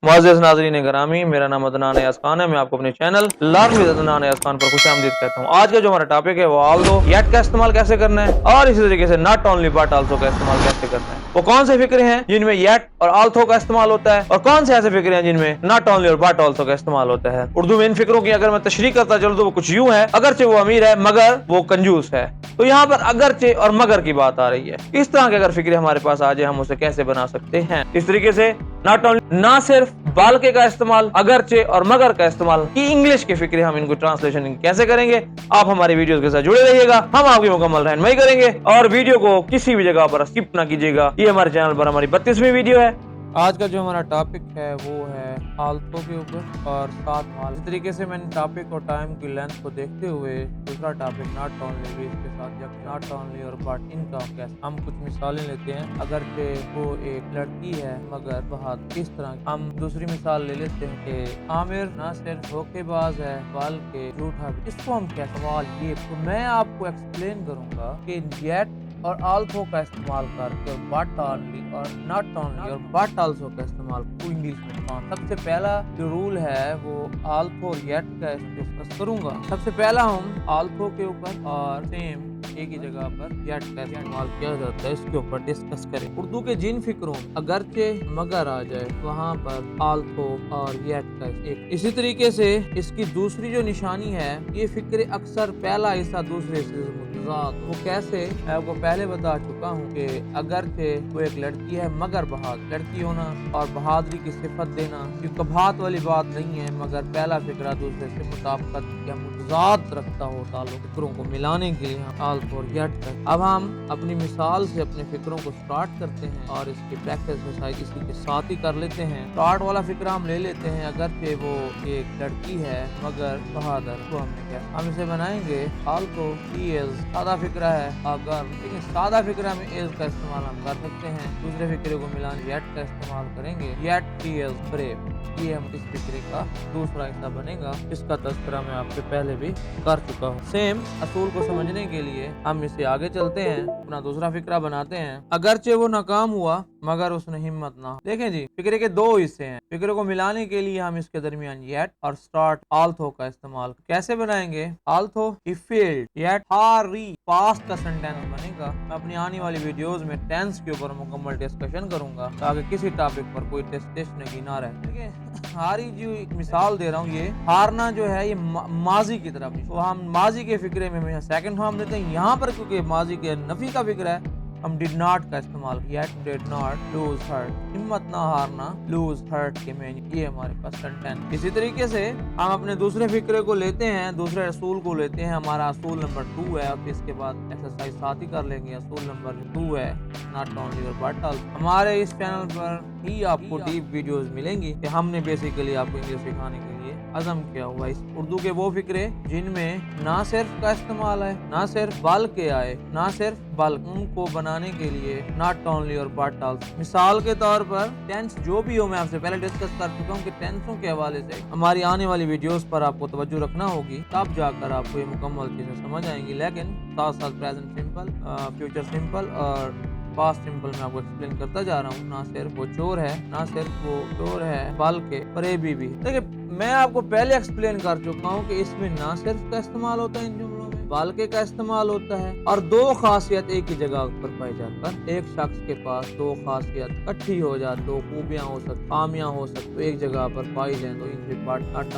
मुअज़्ज़िज़ नाज़रीन ग्रामी, मेरा नाम अदनान अयाज़ खान है। मैं आपको अपने channel learn with Adnan Ayaz Khan पर खुशामदीद कहता हूँ। आज का जो हमारा टॉपिक है वो ऑल्दो येट का इस्तेमाल कैसे करना है और इसी तरीके से नॉट ओनली बट आल्सो का इस्तेमाल कैसे करना है। वो कौन से फिक्रे हैं जिनमें येट और आल्सो का इस्तेमाल होता है और कौन से ऐसे फिक्रे हैं जिनमें नॉट ओनली और बट आल्सो का इस्तेमाल होता है। उर्दू में इन फिक्रों की अगर मैं तशरीह करता चलूं तो वो कुछ यूं है, अगरचे वो अमीर है मगर वो कंजूस है। तो यहाँ पर अगरचे और मगर की बात आ रही है। इस तरह के अगर फिक्रे हमारे पास आ जाए हम उसे कैसे बना सकते हैं। इस तरीके से नॉट ओनली ना सिर्फ बालके का इस्तेमाल, अगरचे और मगर का इस्तेमाल की इंग्लिश के फिक्रे हम इनको ट्रांसलेशन कैसे करेंगे। आप हमारी वीडियोस के साथ जुड़े रहिएगा, हम आपकी मुकम्मल रहनुमाई करेंगे और वीडियो को किसी भी जगह पर स्किप ना कीजिएगा। ये हमारे चैनल पर हमारी 32वीं वीडियो है। आज का जो हमारा टॉपिक है वो है आल्तो के ऊपर और साथ माल। इस तरीके से मैंने टॉपिक और टाइम की लेंथ को देखते हुए दूसरा टॉपिक नॉट ओनली भी इसके साथ जब नॉट ओनली और बट इनका कैसे हम कुछ मिसालें लेते हैं। अगर के वो एक लड़की है मगर बहुत इस तरह हम दूसरी मिसाल ले लेते हैं कि आमिर ना सिर्फ धोखेबाज है बल्कि झूठा भी। इसको हम क्या सवाल ये तो मैं आपको एक्सप्लेन करूंगा कि येट और आल्सो का इस्तेमाल करके और बट ओनली और नॉट ओनली और बट आल्सो का इस्तेमाल इंग्लिश में कौन। सबसे पहला जो रूल है वो आल्सो और येट का डिस्कस करूंगा। सबसे पहला हम आल्सो के ऊपर और सेम एक ही जगह पर येट का इस्तेमाल किया जाता है इसके ऊपर डिस्कस करें। उर्दू के जिन फिक्रों अगरचे मगर आ जाए वहाँ पर आल्सो और येट का एक। इसी तरीके से इसकी दूसरी जो निशानी है ये फिक्रे अक्सर पहला हिस्सा दूसरे हिस्से से वो कैसे मैं आपको पहले बता चुका हूँ कि अगरचे वो एक लड़की है मगर बहादुर। लड़की होना और बहादुरी की सिफत देना ये कबात वाली बात नहीं है मगर पहला फिक्रा दूसरे से मुताबिकत या मुतजाद रखता हो ताल्लुक फिक्रों को मिलाने के लिए हम आल्सो और येट तक। अब हम अपनी मिसाल से अपने फिक्रों को स्टार्ट करते हैं और इसकी प्रैक्टिस इसी के साथ ही कर लेते हैं। स्टार्ट वाला फिक्रा हम ले लेते हैं अगरचे वो एक लड़की है मगर बहादुर। तो हमने क्या हम इसे बनाएंगे आल्सो ही इज सादा फिक्रा है अगर लेकिन सादा फिक्रा में इज का इस्तेमाल हम कर सकते हैं। दूसरे फिक्रे को मिलाने येट का इस्तेमाल करेंगे येट ही इज ब्रेव। ये हम इस फिक्रे का दूसरा हिस्सा बनेगा। इसका तस्करा मैं आपसे पहले भी कर चुका हूँ। सेम असूल को समझने के लिए हम इसे आगे चलते हैं अपना दूसरा फिक्रा बनाते हैं। अगरचे वो नाकाम हुआ मगर उसने हिम्मत ना। देखें जी फिक्रे के दो हिस्से हैं। फिक्रे को मिलाने के लिए हम इसके दरमियान येट और स्टार्ट आल्सो का इस्तेमाल कैसे बनाएंगे। आल्सो ही फेल्ड येट हारी पास्ट का सेंटेंस बनेगा। मैं अपनी आने वाली वीडियोस में टेंस के ऊपर मुकम्मल डिस्कशन करूंगा ताकि किसी टॉपिक पर कोई टेस्ट की ना रहे। ठीक है हारी जो एक मिसाल दे रहा हूँ ये हारना जो है ये माजी की तरफ तो हम माजी के फिक्रे में सेकंड फॉर्म देते हैं। यहाँ पर क्योंकि माजी के नफी का फिक्र है हम डिड नॉट का इस्तेमाल yet did not lose hurt हिम्मत ना हारना लूज हर्ट के में ये हमारे पास सेंटेंस। इसी तरीके से हम अपने दूसरे फिक्रे को लेते हैं दूसरे असूल को लेते हैं। हमारा असूल नंबर 2 है और इसके बाद एक्सरसाइज साथ ही कर लेंगे। असूल नंबर 2 है नॉट ओनली और बट आल्सो। हमारे इस चैनल पर ही आपको डीप वीडियोस मिलेंगी कि हमने बेसिकली आपको इंग्लिश सिखाने के लिए अज़म किया हुआ इस उर्दू के वो फिक्रे जिनमें ना सिर्फ का इस्तेमाल है ना सिर्फ बल के आए ना सिर्फ बल उनको बनाने के लिए नॉट ओनली और बट आल्सो। मिसाल के तौर पर टेंस जो भी हो मैं आपसे पहले डिस्कस कर चुका हूँ कि टेंसों के हवाले से हमारी आने वाली वीडियोस पर आपको तवज्जो रखना होगी तब जाकर आपको ये मुकम्मल चीजें समझ आएंगी। लेकिन साथ साथ प्रेजेंट सिंपल फ्यूचर सिंपल और पास्ट सिंपल में आपको एक्सप्लेन करता जा रहा हूँ। ना सिर्फ वो चोर है ना सिर्फ वो चोर है बल्कि फरेबी भी। देखिए मैं आपको पहले एक्सप्लेन कर चुका हूँ कि इसमें ना सिर्फ का इस्तेमाल होता है इन जुमलों में बल्कि का इस्तेमाल होता है और दो खासियत एक ही जगह पर पाई जाकर एक शख्स के पास दो खासियत इकट्ठी हो जाए दो खूबियां हो सकती खामियां हो सकती तो एक जगह पर पाई जाए तो इनसे नॉट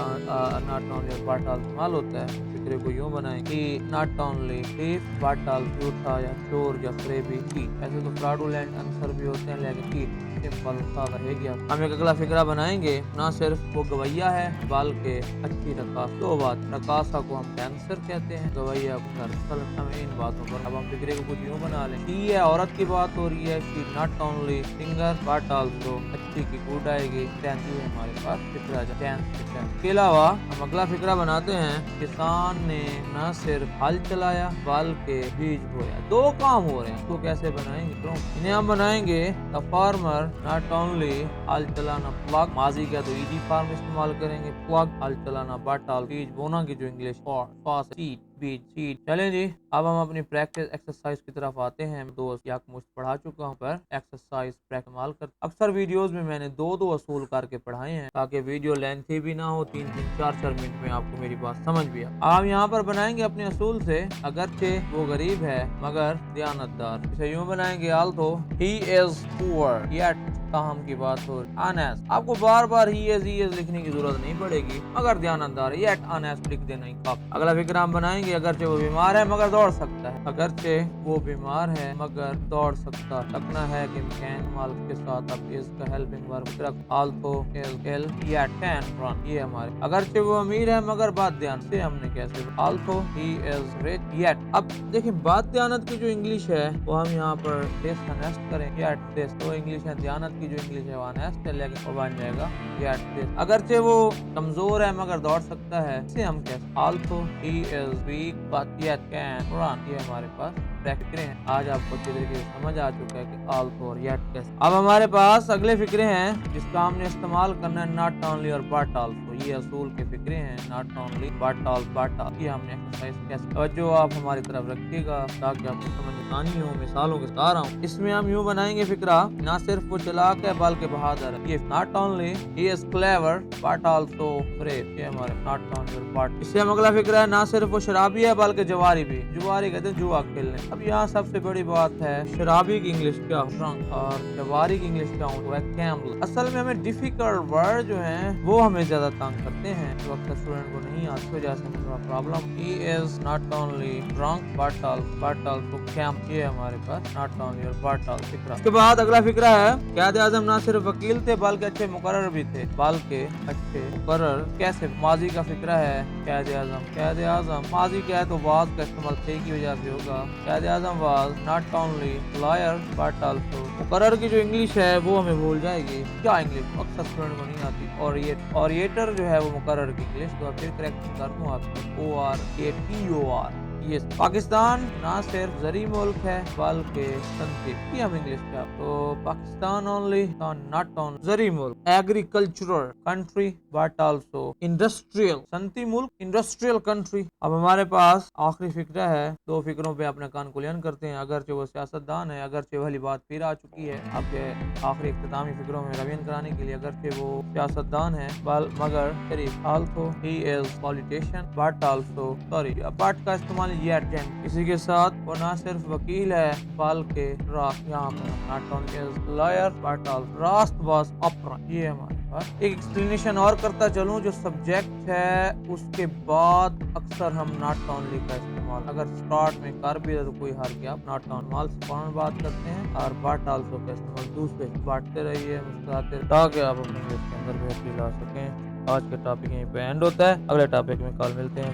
ओनली बट आल्सो इस्तेमाल होता है। फिक्रे को यूं बनाएं कि not only thief but also झूठा या चोर या फरेबी की। ऐसे तो फ्रॉडुलेंट आंसर भी होते हैं लेकिन की सिंपल सा रहेगी। हम एक अगला फिक्रा बनाएंगे ना सिर्फ वो गवैया है बल्कि अच्छी रकास। दो बात रकासा को हम कैंसर कहते हैं गवैया को नर्सल। हमें इन बातों पर अब हम फिक्रे को कुछ यूं बना लें। शी है औरत की बात हो रही है she not only singer but also अच्छी की गुड आएगी टेंस है हमारे पास फिक्रा टेंस के अलावा हम अगला फिक्रा बनाते हैं किसान ने न सिर्फ हल चलाया बल्कि बीज बोया। दो काम हो रहे हैं तो कैसे बनाएंगे तो इन्हें हम बनाएंगे द फार्मर नॉट ओनली हल चलाना प्लग माजी का तो ईजी फार्म इस्तेमाल करेंगे प्लग हल चलाना बट आल बीज बोना की जो इंग्लिश और सीड बीच सीट। चलें जी, अब हम अपनी प्रैक्टिस एक्सरसाइज की तरफ आते हैं। दोस्त यकमुश्त पढ़ा चुका हूँ पर एक्सरसाइज इस्तेमाल कर। अक्सर वीडियोस में मैंने दो असूल करके पढ़ाए हैं ताकि वीडियो लेंथी भी ना हो, 3-3 4-4 मिनट में आपको मेरी बात समझ भी आए। आप यहाँ पर बनाएंगे अपने असूल से, अगरचे वो गरीब है मगर दयानतदार। इसे यूं बनाएंगे, आल्थो ही इज पुअर येट ताहम की बात हो ऑनेस्ट। आपको बार बार ही इज लिखने की जरूरत नहीं पड़ेगी, मगर ध्यानदार येट ऑनेस्ट लिख देना ही काफी। अगला फिक्र हम बनाएंगे, अगरचे वो बीमार है मगर दौड़ सकता है। अगरचे वो बीमार है मगर दौड़ सकता है। लगना है कि कैन मालिक के साथ अब इज का हेल्पिंग वर्ब रख although is ill yet can run. ये हमारे अगरचे वो अमीर है मगर बात ध्यान से हमने कैसे आल्थो ही इज रिच येट। अब देखिए बात दयानत की जो इंग्लिश है वो हम यहाँ पर दिस ऑनेस्ट करें येट दिस, तो इंग्लिश है दयानत की जो इंग्लिश है वो ऑनेस्ट है, लेकिन वो बन जाएगा येट दिस। अगरचे वो कमजोर है मगर दौड़ सकता है, इसे हम कहते हैं although he is weak but yet can run. ये हमारे पास फिक्रे हैं। आज आपको अच्छी तरीके से समझ आ चुका है कि आल्थो और येट कैसे। अब हमारे पास अगले फिक्रे हैं जिसका हमने इस्तेमाल करना है नॉट ओनली और बट आल्सो। ये असूल के फिक्रे हैं, not only but all but all. ये हमने एक्सरसाइज कैसे, तवज्जो आप हमारी तरफ रखिएगा ताकि आपको समझ आसानी हो। मिसालों के साथ हूँ, इसमें हम यूं बनाएंगे फिक्रा, ना सिर्फ वो चालाक है बल्कि बहादुर है। ये not only he is clever but also brave. ये हमारे नॉट ओनली बट। इससे हम अगला फिक्रा है, ना सिर्फ वो शराबी है बल्कि जुआरी भी। जुआरी कहते हैं जुआ खेलने। अब यहाँ सबसे बड़ी बात है शराबी की इंग्लिश क्या ड्रंक और जुआरी की इंग्लिश क्या हो गैम्बलर। असल में हमें डिफिकल्ट वर्ड जो है वो हमें ज्यादा तंग करते हैं, तो अक्सर स्टूडेंट को नहीं आती, वजह से थोड़ा problem. He is not only drunk but also camp. ये हमारे पास नॉट ओनली और बट ऑल फिक्रा। उसके बाद अगला फिक्रा है, क़ायद आज़म ना सिर्फ वकील थे बल्कि अच्छे मुकर्रर भी थे। बल्कि अच्छे मुकर्रर कैसे, माजी का फिक्रा है क़ायद आज़म माजी क्या है तो वाज का इस्तेमाल थे की वजह से होगा। Quaid Azam was not only lawyer but also. मुकर्रर की जो इंग्लिश है वो हमें भूल जाएगी, क्या इंग्लिश अक्सर स्टूडेंट को नहीं आती। ऑरिएटर जो है वो मुकर्रर की इंग्लिश, तो फिर करेक्ट कर दूं आपको ORATOR। ये पाकिस्तान ना सिर्फ जरी मुल्क है बल्कि संती। ये हम इंग्लिश क्या, तो पाकिस्तान ओनली नॉट ऑन जरी मुल्क, agricultural country but also industrial. संती मुल्क इंडस्ट्रियल कंट्री। अब हमारे पास आखिरी फिक्रा है, दो फिक्रों पे अपने कान कुलियन करते हैं। अगरचे वो सियासतदान है, अगरचे वाली बात फिर आ चुकी है आपके आखिरी इख्तितामी फिक्रों में रवीन कराने के लिए। अगरचे वो सियासतदान है मगर Sharif also he is politician but also sorry but का इस्तेमाल येट जैन। इसी के साथ वो ना सिर्फ वकील है बल्कि रास्त, यहाँ पर not only lawyer but also रास्त बाज अपरा। ये हमारे पास एक एक्सप्लेनेशन और करता चलूं, जो सब्जेक्ट है उसके बाद अक्सर हम नॉट ओनली का इस्तेमाल अगर स्टार्ट में कर भी है तो कोई हार के आप नॉट ऑन माल से फौरन बात करते हैं, और बट आल्सो का इस्तेमाल दूसरे बांटते रहिए, मुस्कुराते ताकि आप अपने इंग्लिश के अंदर बेहतरी ला सकें। आज का टॉपिक यहीं पे एंड होता है, अगले टॉपिक में कल मिलते हैं।